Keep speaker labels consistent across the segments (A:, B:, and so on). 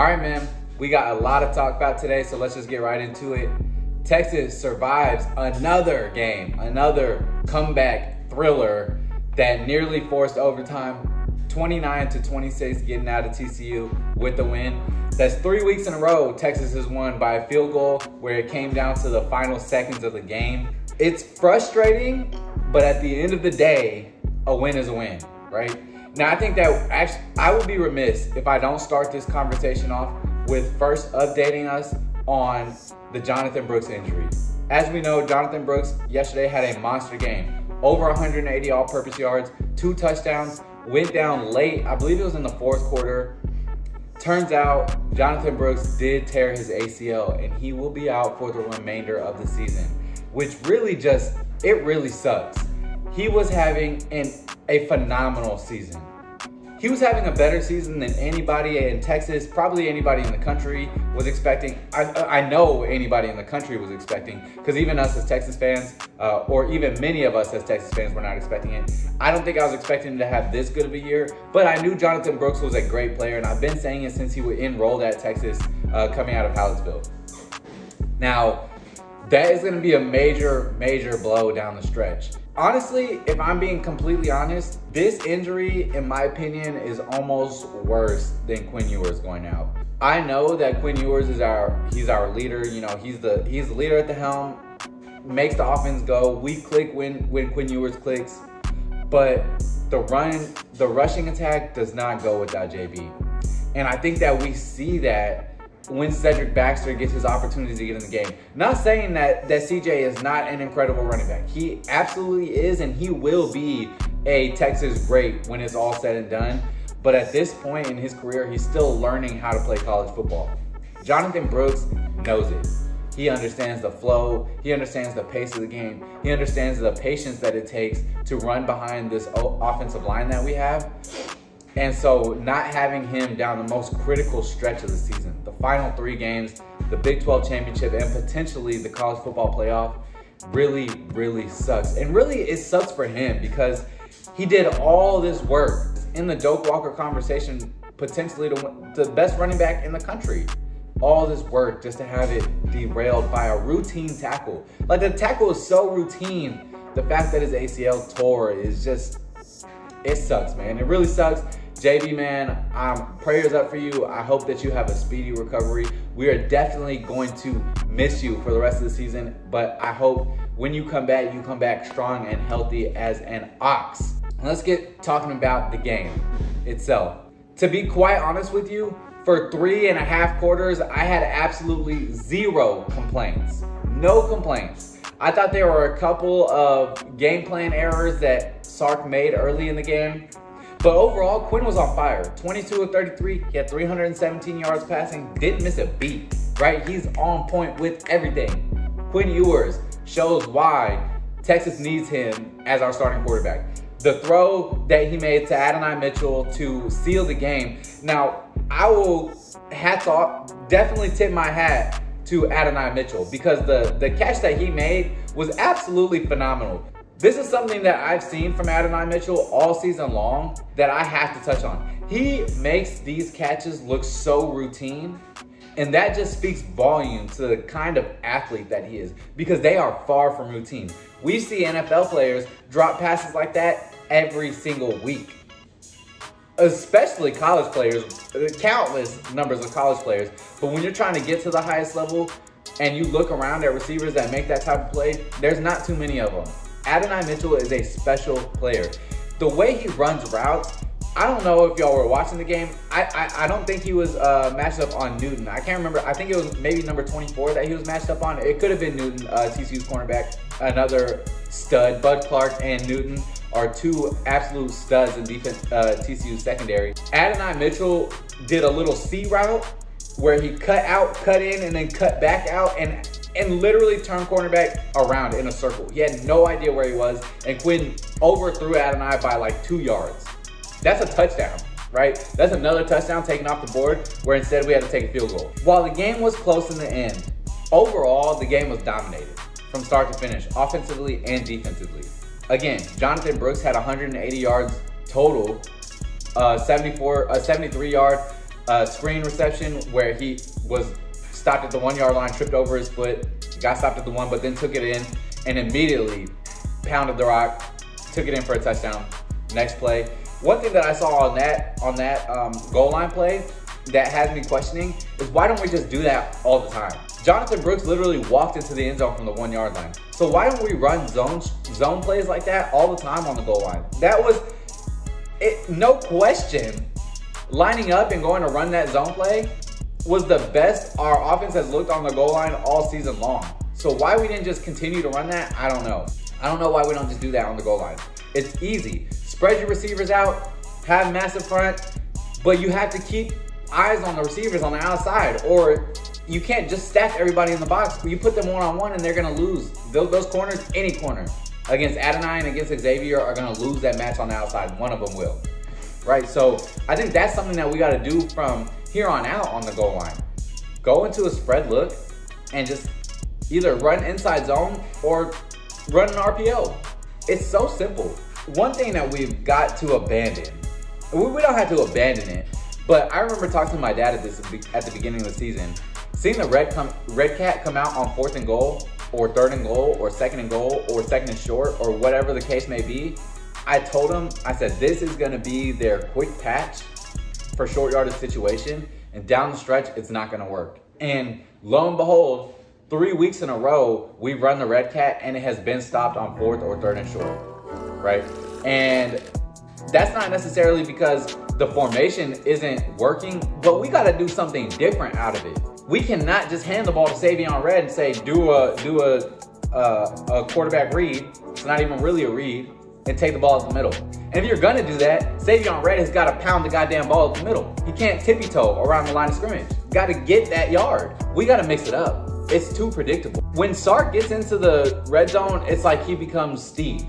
A: All right, man, we got a lot to talk about today, so let's just get right into it. Texas survives another game, another comeback thriller that nearly forced overtime. 29-26 getting out of TCU with the win. That's 3 weeks in a row Texas has won by a field goal where it came down to the final seconds of the game. It's frustrating, but at the end of the day, a win is a win, right? Now, I think that actually I would be remiss if I don't start this conversation off with first updating us on the Jonathon Brooks injury. As we know, Jonathon Brooks yesterday had a monster game. Over 180 all-purpose yards, 2 touchdowns, went down late. I believe it was in the 4th quarter. Turns out Jonathon Brooks did tear his ACL and he will be out for the remainder of the season, which really really sucks. He was having a phenomenal season. He was having a better season than anybody in Texas, probably anybody in the country was expecting. I know anybody in the country was expecting, because even us as Texas fans, or even many of us as Texas fans were not expecting it. I don't think I was expecting him to have this good of a year, but I knew Jonathon Brooks was a great player, and I've been saying it since he was enrolled at Texas coming out of Hallettsville. Now, that is going to be a major, major blow down the stretch. Honestly, if I'm being completely honest, this injury, in my opinion, is almost worse than Quinn Ewers going out. I know that Quinn Ewers is he's our leader. You know, he's the leader at the helm, makes the offense go. We click when Quinn Ewers clicks, but the rushing attack does not go without JB. And I think that we see that when Cedric Baxter gets his opportunity to get in the game. Not saying that CJ is not an incredible running back. He absolutely is, and he will be a Texas great when it's all said and done. But at this point in his career, he's still learning how to play college football. Jonathon Brooks knows it. He understands the flow. He understands the pace of the game. He understands the patience that it takes to run behind this offensive line that we have. And so not having him down the most critical stretch of the season, the final 3 games, the Big 12 championship, and potentially the college football playoff really, really sucks. And really it sucks for him because he did all this work in the Doak Walker conversation, potentially the best running back in the country. All this work just to have it derailed by a routine tackle. Like, the tackle is so routine. The fact that his ACL tore is just, it sucks, man. It really sucks. JB, man, prayers up for you. I hope that you have a speedy recovery. We are definitely going to miss you for the rest of the season, but I hope when you come back strong and healthy as an ox. Let's get talking about the game itself. To be quite honest with you, for 3.5 quarters, I had absolutely 0 complaints. No complaints. I thought there were a couple of game plan errors that Sark made early in the game. But overall, Quinn was on fire. 22 of 33, he had 317 yards passing, didn't miss a beat, right? He's on point with everything. Quinn Ewers shows why Texas needs him as our starting quarterback. The throw that he made to Adonai Mitchell to seal the game. Now, I will, hats off, definitely tip my hat to Adonai Mitchell because the catch that he made was absolutely phenomenal. This is something that I've seen from Adonai Mitchell all season long that I have to touch on. He makes these catches look so routine, and that just speaks volume to the kind of athlete that he is because they are far from routine. We see NFL players drop passes like that every single week, especially college players, countless numbers of college players. But when you're trying to get to the highest level and you look around at receivers that make that type of play, there's not too many of them. Adonai Mitchell is a special player. The way he runs routes, I don't know if y'all were watching the game. I don't think he was matched up on Newton. I can't remember. I think it was maybe number 24 that he was matched up on. It could have been Newton, TCU's cornerback, another stud. Bud Clark and Newton are 2 absolute studs in defense, TCU's secondary. Adonai Mitchell did a little C route where he cut out, cut in, and then cut back out, and literally turned cornerback around in a circle. He had no idea where he was, and Quinn overthrew Adonai by like 2 yards. That's a touchdown, right? That's another touchdown taken off the board where instead we had to take a field goal. While the game was close in the end, overall the game was dominated from start to finish, offensively and defensively. Again, Jonathon Brooks had 180 yards total, 73 yard screen reception where he was stopped at the 1 yard line, tripped over his foot, got stopped at the 1, but then took it in and immediately pounded the rock, took it in for a touchdown. Next play. One thing that I saw on that goal line play that has me questioning is why don't we just do that all the time? Jonathon Brooks literally walked into the end zone from the 1 yard line. So why don't we run zone plays like that all the time on the goal line? That was it, no question. Lining up and going to run that zone play was the best our offense has looked on the goal line all season long. So why we didn't just continue to run that, I don't know. I don't know why we don't just do that on the goal line. It's easy. Spread your receivers out, have massive front, but you have to keep eyes on the receivers on the outside, or you can't just stack everybody in the box. You put them one-on-one and they're gonna lose. Those corners, any corner, against Adonai and against Xavier are gonna lose that match on the outside. One of them will, right? So I think that's something that we gotta do from here on out on the goal line. Go into a spread look and just either run inside zone or run an RPO. It's so simple. One thing that we've got to abandon, we don't have to abandon it, but I remember talking to my dad at the beginning of the season, seeing the red cat come out on 4th and goal, or 3rd and goal, or 2nd and goal, or 2nd and short, or whatever the case may be. I told him, I said, this is gonna be their quick patch for short yardage situation, and down the stretch, it's not gonna work. And lo and behold, 3 weeks in a row, we've run the red cat and it has been stopped on 4th or 3rd and short, right? And that's not necessarily because the formation isn't working, but we gotta do something different out of it. We cannot just hand the ball to Savion Red and say, do a quarterback read, it's not even really a read, and take the ball up the middle. And if you're gonna do that, Savion Red has gotta pound the goddamn ball up the middle. He can't tippy-toe around the line of scrimmage. Gotta get that yard. We gotta mix it up. It's too predictable. When Sark gets into the red zone, it's like he becomes Steve.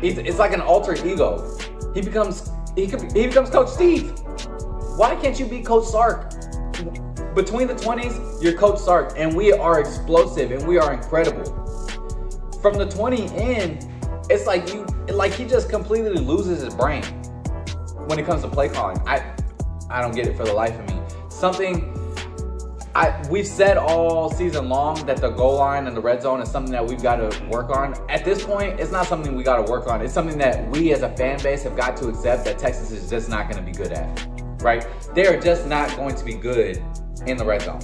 A: It's like an alter ego. He becomes Coach Steve. Why can't you be Coach Sark? Between the 20s, you're Coach Sark, and we are explosive and we are incredible. From the 20 in, it's like he just completely loses his brain when it comes to play calling. I don't get it for the life of me. We've said all season long that the goal line and the red zone is something that we've got to work on. At this point, it's not something we got to work on. It's something that we as a fan base have got to accept that Texas is just not going to be good at, right? They are just not going to be good in the red zone.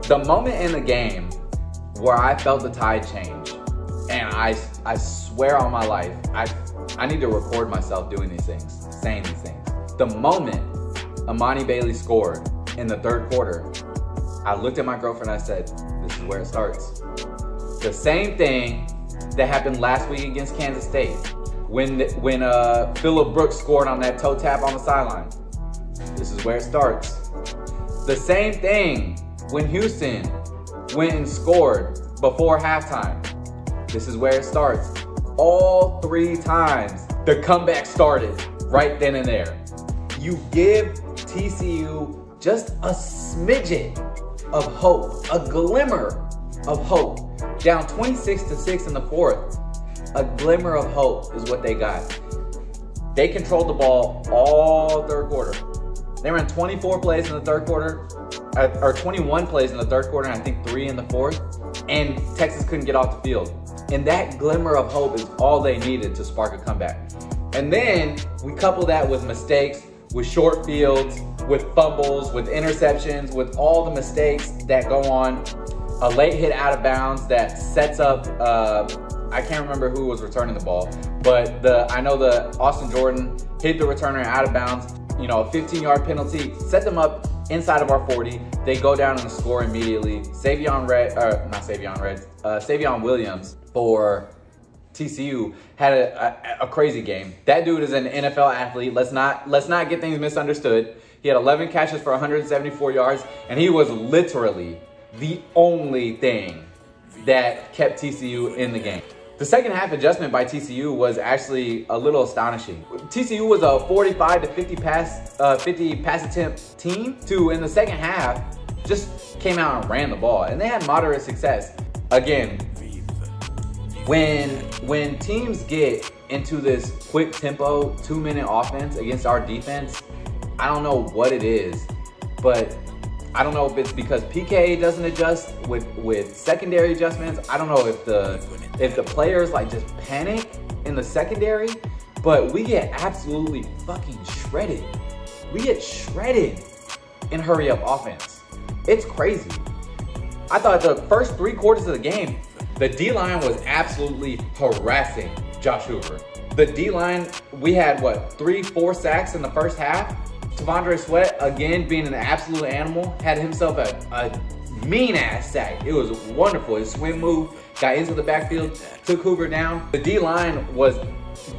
A: The moment in the game where I felt the tide change, and I swear on my life, I need to record myself doing these things, saying these things. The moment Amani Bailey scored in the 3rd quarter, I looked at my girlfriend and I said, this is where it starts. The same thing that happened last week against Kansas State when Phillip Brooks scored on that toe tap on the sideline. This is where it starts. The same thing when Houston went and scored before halftime. This is where it starts. All 3 times the comeback started right then and there. You give TCU just a smidget of hope, a glimmer of hope. Down 26-6 in the 4th, a glimmer of hope is what they got. They controlled the ball all 3rd quarter. They ran 24 plays in the 3rd quarter, or 21 plays in the 3rd quarter, and I think 3 in the 4th, and Texas couldn't get off the field. And that glimmer of hope is all they needed to spark a comeback. And then we couple that with mistakes, with short fields, with fumbles, with interceptions, with all the mistakes that go on. A late hit out of bounds that sets up, I can't remember who was returning the ball, but I know the Austin Jordan hit the returner out of bounds. You know, a 15-yard penalty, set them up inside of our 40. They go down and score immediately. Savion Williams for TCU had a crazy game. That dude is an NFL athlete. Let's not get things misunderstood. He had 11 catches for 174 yards, and he was literally the only thing that kept TCU in the game. The second half adjustment by TCU was actually a little astonishing. TCU was a 45 to 50 pass attempt team to, in the second half, just came out and ran the ball, and they had moderate success. Again, when teams get into this quick tempo 2-minute offense against our defense, I don't know what it is but I don't know if it's because PK doesn't adjust with secondary adjustments. I don't know if the players like just panic in the secondary, but we get absolutely fucking shredded. We get shredded in hurry up offense. It's crazy. I thought the first 3 quarters of the game, the D-line was absolutely harassing Josh Hoover. The D-line, we had what, 3-4 sacks in the first half? T'Vondre Sweat, again, being an absolute animal, had himself a mean-ass sack. It was wonderful. His swim move, got into the backfield, took Hoover down. The D-line was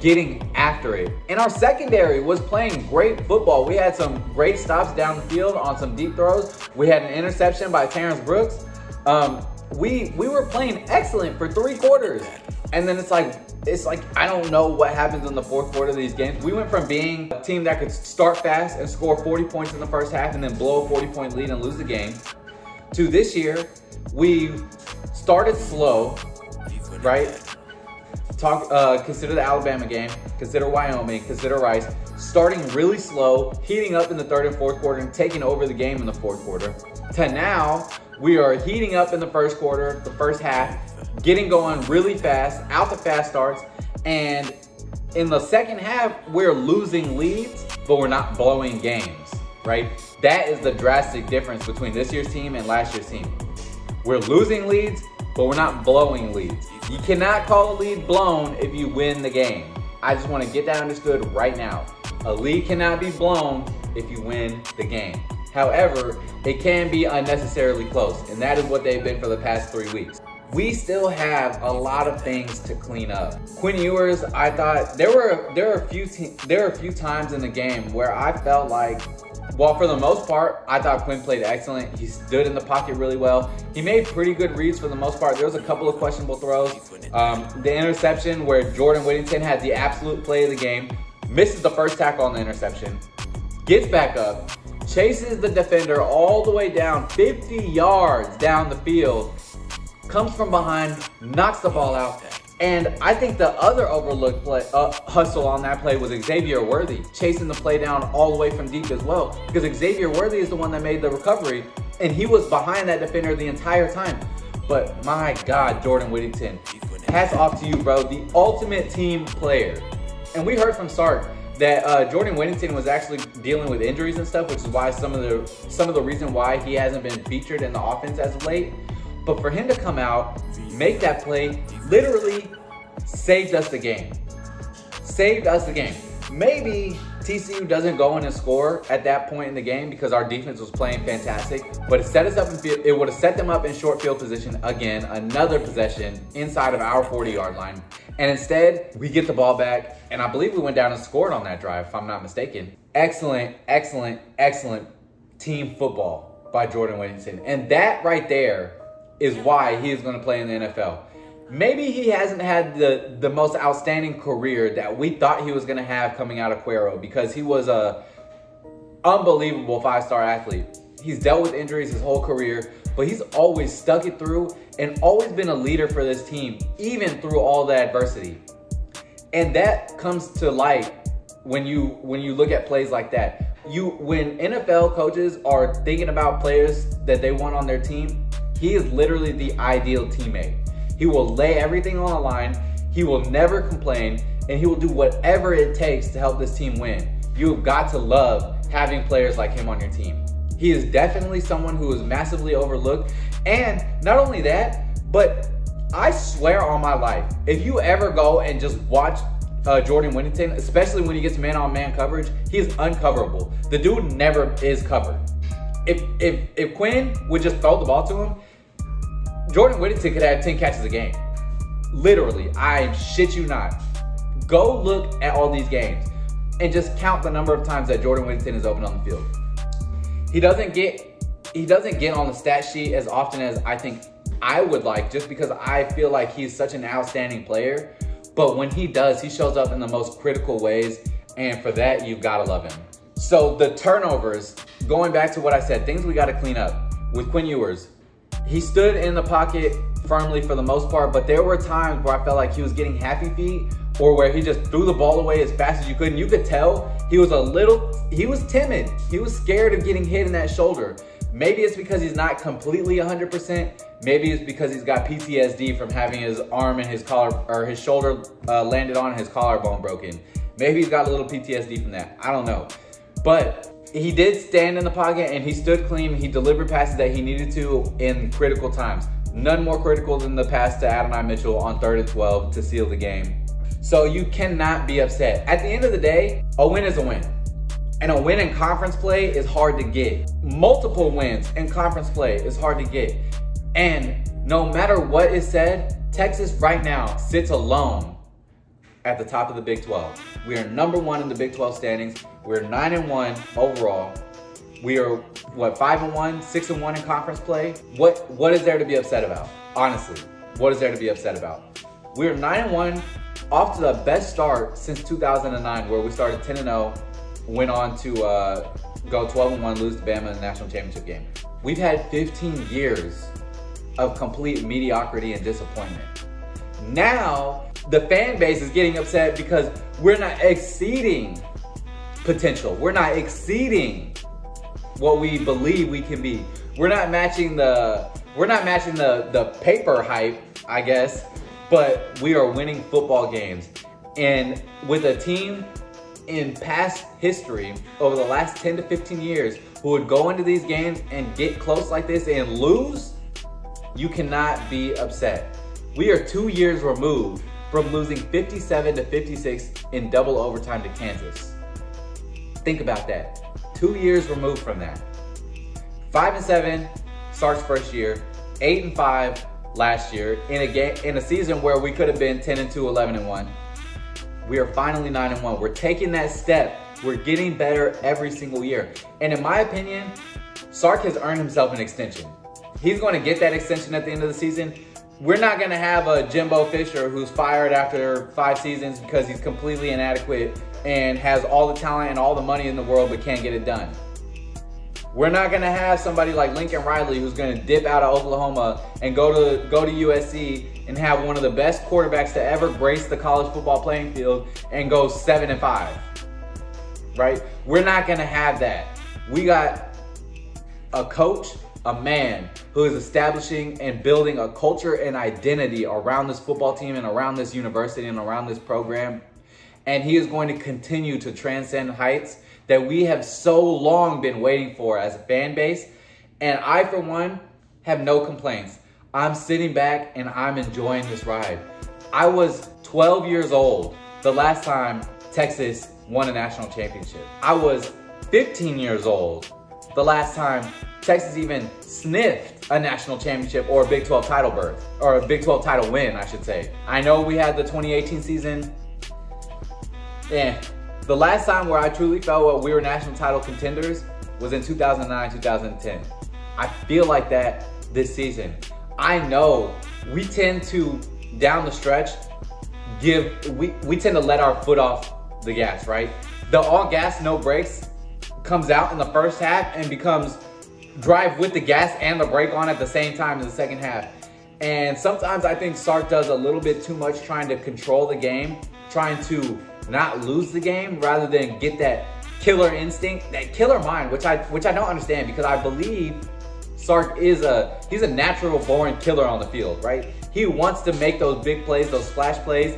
A: getting after it. And our secondary was playing great football. We had some great stops down the field on some deep throws. We had an interception by Terrence Brooks. We were playing excellent for 3 quarters. And then it's like I don't know what happens in the 4th quarter of these games. We went from being a team that could start fast and score 40 points in the first half and then blow a 40-point lead and lose the game, to this year, we started slow, right? Consider the Alabama game, consider Wyoming, consider Rice, starting really slow, heating up in the 3rd and 4th quarter and taking over the game in the 4th quarter, to now we are heating up in the 1st quarter, the first half, getting going really fast, out the fast starts, and in the 2nd half, we're losing leads, but we're not blowing games, right? That is the drastic difference between this year's team and last year's team. We're losing leads, but we're not blowing leads. You cannot call a lead blown if you win the game. I just want to get that understood right now. A lead cannot be blown if you win the game. However, it can be unnecessarily close, and that is what they've been for the past 3 weeks. We still have a lot of things to clean up. Quinn Ewers, I thought there are a few times in the game where I felt like, well, for the most part, I thought Quinn played excellent. He stood in the pocket really well. He made pretty good reads for the most part. There was a couple of questionable throws. The interception where Jordan Whittington had the absolute play of the game, misses the first tackle on the interception, gets back up, chases the defender all the way down 50 yards down the field, comes from behind, knocks the ball out. And I think the other overlooked play, hustle on that play was Xavier Worthy, chasing the play down all the way from deep as well. Because Xavier Worthy is the one that made the recovery, and he was behind that defender the entire time. But my God, Jordan Whittington, hats off to you, bro. The ultimate team player. And we heard from Sark that Jordan Whittington was actually dealing with injuries and stuff, which is why some of the reason why he hasn't been featured in the offense as of late. But for him to come out, make that play, literally saved us the game. Saved us the game. Maybe TCU doesn't go in and score at that point in the game because our defense was playing fantastic, but it set us up in field, it would have set them up in short field position again, another possession inside of our 40-yard line. And instead, we get the ball back, and I believe we went down and scored on that drive, if I'm not mistaken. Excellent, excellent, excellent team football by Jordan Whittington. And that right there is why he is going to play in the NFL. Maybe he hasn't had the most outstanding career that we thought he was going to have coming out of Cuero, because he was a unbelievable 5-star athlete. He's dealt with injuries his whole career, but he's always stuck it through and always been a leader for this team, even through all the adversity. And that comes to light when you look at plays like that. When NFL coaches are thinking about players that they want on their team, he is literally the ideal teammate. He will lay everything on the line, he will never complain, and he will do whatever it takes to help this team win. You've got to love having players like him on your team. He is definitely someone who is massively overlooked. And not only that, but I swear on my life, if you ever go and just watch Jordan Whittington, especially when he gets man-on-man coverage, he is uncoverable. The dude never is covered. If Quinn would just throw the ball to him, Jordan Whittington could have 10 catches a game. Literally, I shit you not. Go look at all these games and just count the number of times that Jordan Whittington is open on the field. He doesn't get on the stat sheet as often as I think I would like, just because I feel like he's such an outstanding player. But when he does, he shows up in the most critical ways, and for that, you've got to love him. So the turnovers, going back to what I said, things we got to clean up. With Quinn Ewers, he stood in the pocket firmly for the most part, but there were times where I felt like he was getting happy feet, or where he just threw the ball away as fast as you could. And you could tell he was timid. He was scared of getting hit in that shoulder. Maybe it's because he's not completely 100%. Maybe it's because he's got PTSD from having his arm and his collar, or his shoulder landed on and his collarbone broken. Maybe he's got a little PTSD from that. I don't know. But he did stand in the pocket and he stood clean. He delivered passes that he needed to in critical times. None more critical than the pass to Adonai Mitchell on 3rd and 12 to seal the game. So you cannot be upset. At the end of the day, a win is a win. And a win in conference play is hard to get. Multiple wins in conference play is hard to get. And no matter what is said, Texas right now sits alone at the top of the Big 12. We are #1 in the Big 12 standings. We're 9-1 overall. We are, what, 5-1, 6-1 in conference play? What is there to be upset about? Honestly, what is there to be upset about? We're 9-1, off to the best start since 2009, where we started 10-0, went on to go 12-1, lose to Bama in the national championship game. We've had 15 years of complete mediocrity and disappointment. Now, the fan base is getting upset because we're not exceeding potential. We're not exceeding what we believe we can be. We're not matching the paper hype, I guess, but we are winning football games. And with a team in past history over the last 10 to 15 years who would go into these games and get close like this and lose, you cannot be upset. We are 2 years removed from losing 57 to 56 in double overtime to Kansas. Think about that. 2 years removed from that. 5-7, Sark's first year. 8-5 last year in a season where we could have been 10-2, 11-1. We are finally 9-1. We're taking that step. We're getting better every single year. And in my opinion, Sark has earned himself an extension. He's going to get that extension at the end of the season. We're not going to have a Jimbo Fisher who's fired after 5 seasons because he's completely inadequate and has all the talent and all the money in the world but can't get it done. We're not going to have somebody like Lincoln Riley who's going to dip out of Oklahoma and go to USC and have one of the best quarterbacks to ever grace the college football playing field and go 7-5, right? We're not going to have that. We got a coach, a man who is establishing and building a culture and identity around this football team and around this university and around this program. And he is going to continue to transcend heights that we have so long been waiting for as a fan base. And I, for one, have no complaints. I'm sitting back and I'm enjoying this ride. I was 12 years old the last time Texas won a national championship. I was 15 years old the last time Texas even sniffed a national championship or a Big 12 title berth, or a Big 12 title win, I should say. I know we had the 2018 season. The last time where I truly felt what we were national title contenders was in 2009, 2010. I feel like that this season. I know we tend to, down the stretch, we tend to let our foot off the gas, right? The all gas, no brakes comes out in the first half and becomes drive with the gas and the brake on at the same time in the second half. And sometimes I think Sark does a little bit too much trying to control the game, trying to not lose the game rather than get that killer instinct, that killer mind, which I don't understand, because I believe Sark is he's a natural born killer on the field, right? He wants to make those big plays, those splash plays,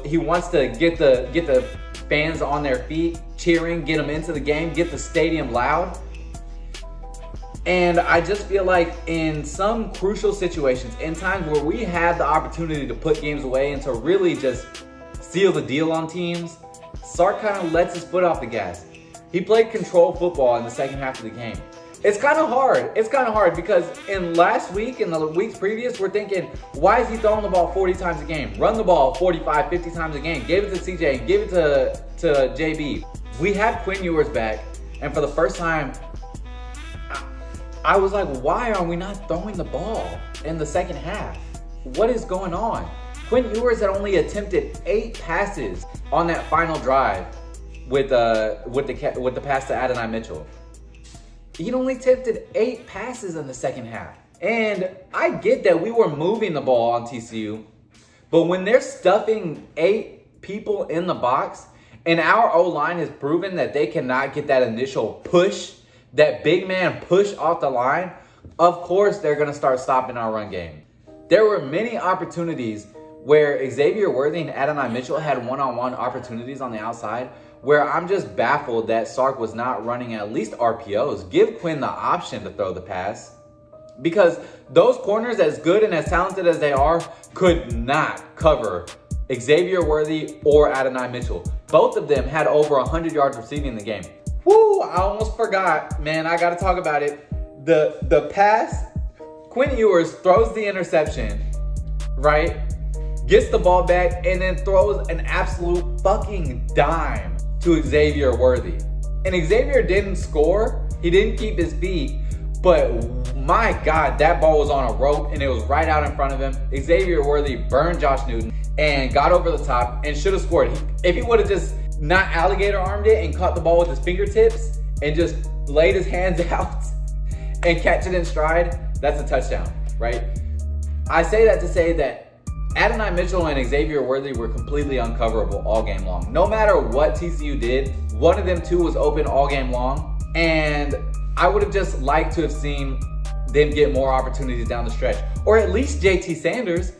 A: he wants to get the fans on their feet, cheering, get them into the game, get the stadium loud. And I just feel like in some crucial situations, in times where we have the opportunity to put games away and to really just seal the deal on teams, Sark kind of lets his foot off the gas. He played control football in the second half of the game. It's kind of hard. It's kind of hard because in last week and the weeks previous, we're thinking, why is he throwing the ball 40 times a game? Run the ball 45, 50 times a game. Give it to CJ, give it to JB. We have Quinn Ewers back, and for the first time, I was like, why are we not throwing the ball in the second half? What is going on? Quinn Ewers had only attempted 8 passes on that final drive with the pass to Adonai Mitchell. He'd only attempted 8 passes in the second half. And I get that we were moving the ball on TCU, but when they're stuffing 8 people in the box, and our O-line has proven that they cannot get that initial push, that big man push off the line, of course they're going to start stopping our run game. There were many opportunities where Xavier Worthy and Adonai Mitchell had one-on-one opportunities on the outside where I'm just baffled that Sark was not running at least RPOs. Give Quinn the option to throw the pass, because those corners, as good and as talented as they are, could not cover Xavier Worthy or Adonai Mitchell. Both of them had over 100 yards receiving in the game. Woo, I almost forgot. Man, I got to talk about it. The pass, Quinn Ewers throws the interception, right? Gets the ball back and then throws an absolute fucking dime to Xavier Worthy. And Xavier didn't score. He didn't keep his feet. But my God, that ball was on a rope and it was right out in front of him. Xavier Worthy burned Josh Newton and got over the top and should have scored. If he would have just not alligator armed it and caught the ball with his fingertips and just laid his hands out and catch it in stride, that's a touchdown, right? I say that to say that Adonai Mitchell and Xavier Worthy were completely uncoverable all game long. No matter what TCU did, one of them two was open all game long. And I would have just liked to have seen them get more opportunities down the stretch. Or at least JT Sanders.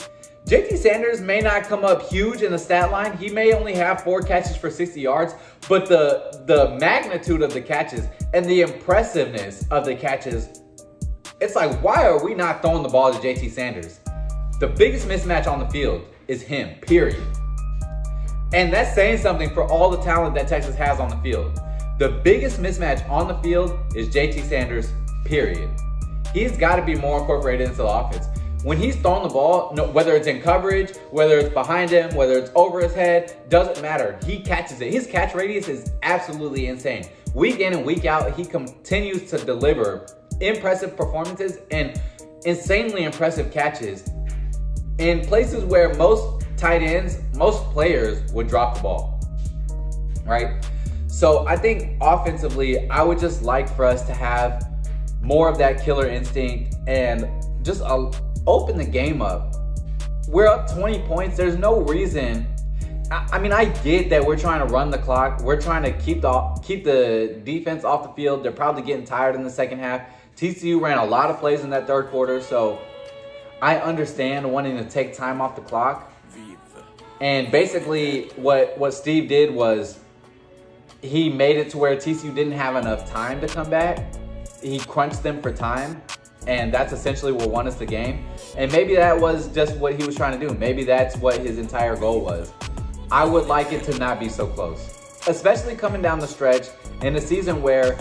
A: JT Sanders may not come up huge in the stat line. He may only have 4 catches for 60 yards. But the magnitude of the catches and the impressiveness of the catches, it's like, why are we not throwing the ball to JT Sanders? The biggest mismatch on the field is him, period. And that's saying something for all the talent that Texas has on the field. The biggest mismatch on the field is JT Sanders, period. He's got to be more incorporated into the offense. When he's throwing the ball, whether it's in coverage, whether it's behind him, whether it's over his head, doesn't matter. He catches it. His catch radius is absolutely insane. Week in and week out, he continues to deliver impressive performances and insanely impressive catches in places where most tight ends, most players would drop the ball, right? So I think offensively, I would just like for us to have more of that killer instinct and just open the game up. We're up 20 points. There's no reason. I mean, I get that we're trying to run the clock. We're trying to keep the defense off the field. They're probably getting tired in the second half. TCU ran a lot of plays in that third quarter, so I understand wanting to take time off the clock. And basically what Steve did was he made it to where TCU didn't have enough time to come back. He crunched them for time, and that's essentially what won us the game. And maybe that was just what he was trying to do. Maybe that's what his entire goal was. I would like it to not be so close, especially coming down the stretch in a season where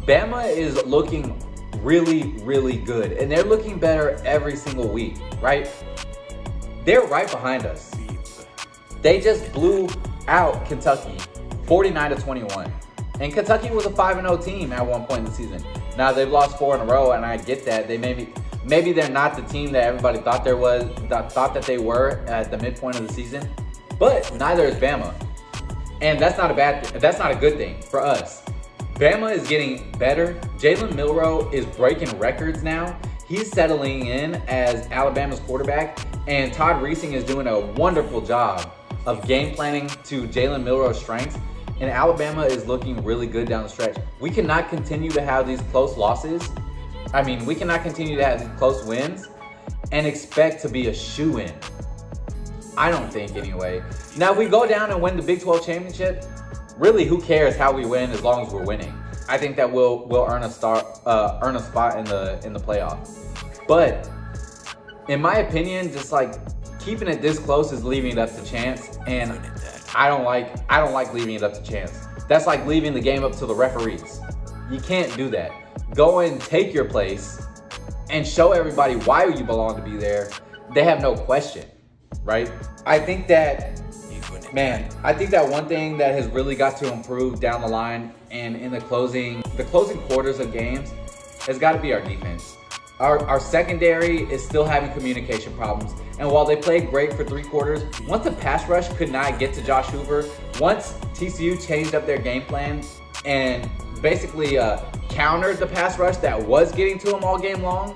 A: Bama is looking really, really good. And they're looking better every single week, right? They're right behind us. They just blew out Kentucky 49-21. And Kentucky was a 5-0 team at one point in the season. Now they've lost 4 in a row, and I get that. They maybe they're not the team that everybody thought that they were at the midpoint of the season. But neither is Bama. And that's not a bad thing. That's not a good thing for us. Bama is getting better. Jalen Milroe is breaking records now. He's settling in as Alabama's quarterback, and Todd Reesing is doing a wonderful job of game planning to Jalen Milroe's strengths, and Alabama is looking really good down the stretch. We cannot continue to have these close losses. I mean, we cannot continue to have these close wins and expect to be a shoo-in. I don't think, anyway. Now, if we go down and win the Big 12 championship, really, who cares how we win as long as we're winning? I think that we'll earn a spot in the playoff. But in my opinion, just like keeping it this close is leaving it up to chance, and I don't like leaving it up to chance. That's like leaving the game up to the referees. You can't do that. Go and take your place and show everybody why you belong to be there. They have no question, right? I think that one thing that has really got to improve down the line and in the closing quarters of games has got to be our defense. Our secondary is still having communication problems. And while they played great for 3 quarters, once the pass rush could not get to Josh Hoover, once TCU changed up their game plan and basically countered the pass rush that was getting to him all game long,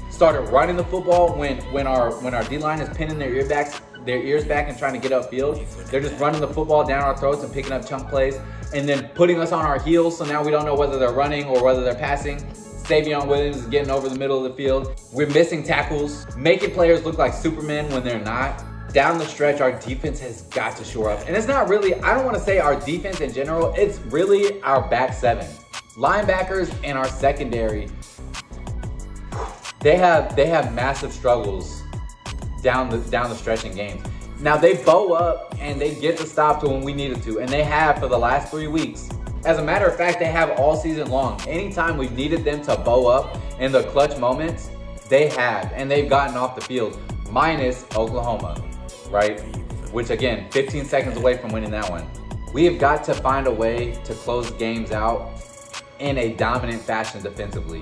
A: started running the football when our D-line is pinning their earbacks, their ears back and trying to get upfield. They're just running the football down our throats and picking up chunk plays and then putting us on our heels. So now we don't know whether they're running or whether they're passing. Savion Williams is getting over the middle of the field. We're missing tackles, making players look like Superman when they're not. Down the stretch, our defense has got to shore up. And it's not really, I don't want to say our defense in general, it's really our back seven. Linebackers and our secondary, they have massive struggles down the stretch in games. Now they bow up and they get the stop to when we needed to, and they have for the last 3 weeks. As a matter of fact, they have all season long. Anytime we've needed them to bow up in the clutch moments, they have, and they've gotten off the field, minus Oklahoma, right? Which again, 15 seconds away from winning that one. We have got to find a way to close games out in a dominant fashion defensively.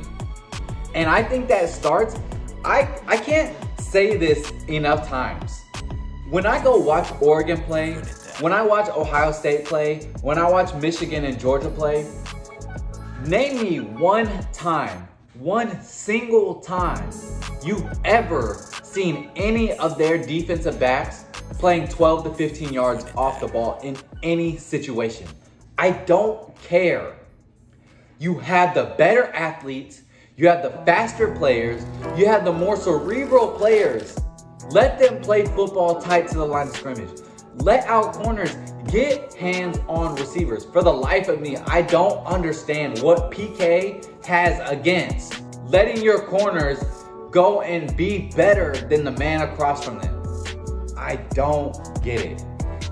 A: And I think that starts, I can't say this enough times. When I go watch Oregon play, when I watch Ohio State play, when I watch Michigan and Georgia play, name me one single time you've ever seen any of their defensive backs playing 12 to 15 yards off the ball in any situation. I don't care. You have the better athletes, you have the faster players, you have the more cerebral players. Let them play football tight to the line of scrimmage. Let our corners get hands on receivers. For the life of me, I don't understand what PK has against letting your corners go and be better than the man across from them. I don't get it.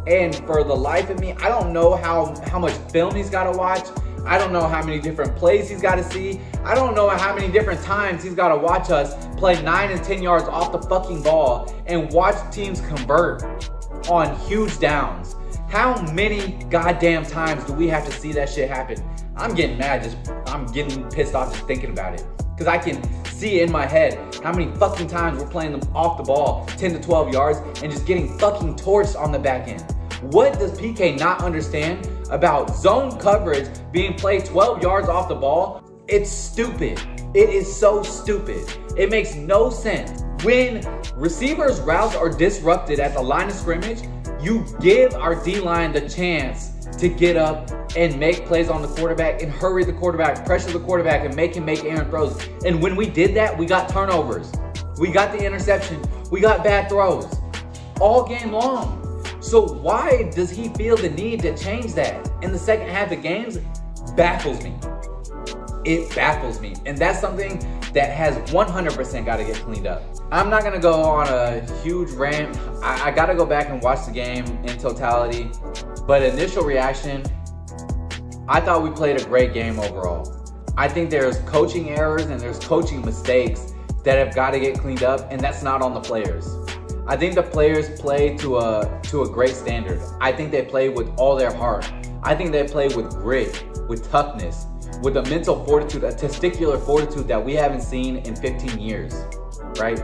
A: And for the life of me, I don't know how much film he's got to watch. I don't know how many different plays he's got to see. I don't know how many different times he's got to watch us play 9 and 10 yards off the fucking ball and watch teams convert on huge downs. How many goddamn times do we have to see that shit happen? I'm getting mad, I'm getting pissed off just thinking about it. Because I can see in my head how many fucking times we're playing them off the ball 10 to 12 yards and just getting fucking torched on the back end. What does PK not understand about zone coverage being played 12 yards off the ball? It's stupid. It is so stupid. It makes no sense. When receivers' routes are disrupted at the line of scrimmage, you give our D-line the chance to get up and make plays on the quarterback and hurry the quarterback, pressure the quarterback, and make him make errant throws. And when we did that, we got turnovers. We got the interception. We got bad throws all game long. So why does he feel the need to change that in the second half of games? Baffles me. It baffles me. And that's something that has 100% got to get cleaned up. I'm not going to go on a huge rant. I got to go back and watch the game in totality. But initial reaction, I thought we played a great game overall. I think there's coaching errors and there's coaching mistakes that have got to get cleaned up, and that's not on the players. I think the players play to a great standard. I think they play with all their heart. I think they play with grit, with toughness, with a mental fortitude, a testicular fortitude that we haven't seen in 15 years, right?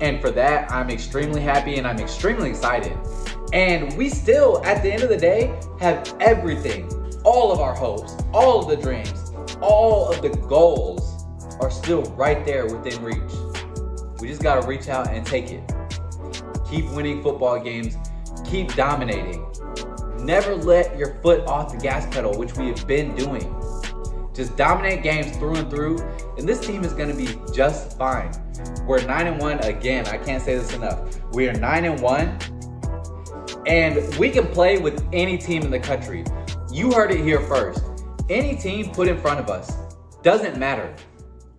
A: And for that, I'm extremely happy and I'm extremely excited. And we still, at the end of the day, have everything. All of our hopes, all of the dreams, all of the goals are still right there within reach. We just gotta reach out and take it. Keep winning football games, keep dominating. Never let your foot off the gas pedal, which we have been doing. Just dominate games through and through, and this team is gonna be just fine. We're 9-1 again, I can't say this enough. We are 9-1, and we can play with any team in the country. You heard it here first. Any team put in front of us, doesn't matter.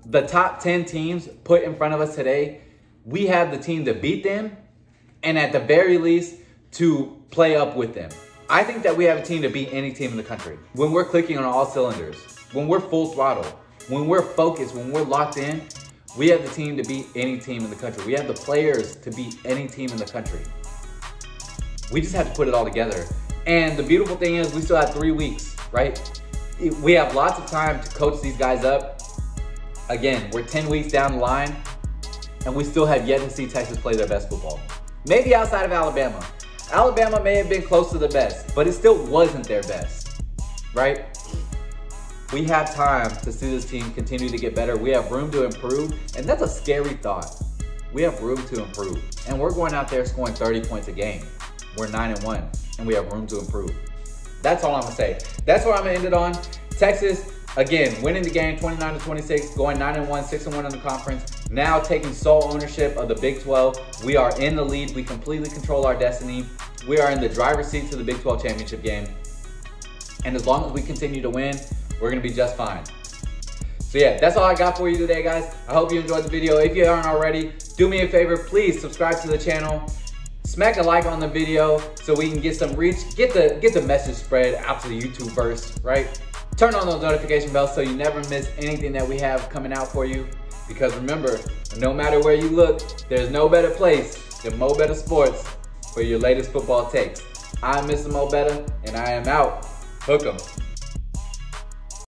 A: The top 10 teams put in front of us today, we have the team to beat them, and at the very least, to play up with them. I think that we have a team to beat any team in the country. When we're clicking on all cylinders, when we're full throttle, when we're focused, when we're locked in, we have the team to beat any team in the country. We have the players to beat any team in the country. We just have to put it all together. And the beautiful thing is we still have 3 weeks, right? We have lots of time to coach these guys up. Again, we're 10 weeks down the line, and we still have yet to see Texas play their best football. Maybe outside of Alabama. Alabama may have been close to the best, but it still wasn't their best, right? We have time to see this team continue to get better. We have room to improve, and that's a scary thought. we have room to improve. And we're going out there scoring 30 points a game. We're 9-1, and we have room to improve. That's all I'm gonna say. That's what I'm gonna end it on. Texas, again, winning the game 29-26, going 9-1, 6-1 in the conference. Now taking sole ownership of the Big 12. We are in the lead. We completely control our destiny. We are in the driver's seat to the Big 12 championship game. And as long as we continue to win, we're gonna be just fine. So yeah, that's all I got for you today, guys. I hope you enjoyed the video. If you aren't already, do me a favor, please subscribe to the channel. Smack a like on the video so we can get some reach, get the message spread out to the YouTubeverse, right? Turn on those notification bells so you never miss anything that we have coming out for you. Because remember, no matter where you look, there's no better place than MoBetta Sports for your latest football takes. I'm Mr. MoBetta, and I am out. Hook 'em.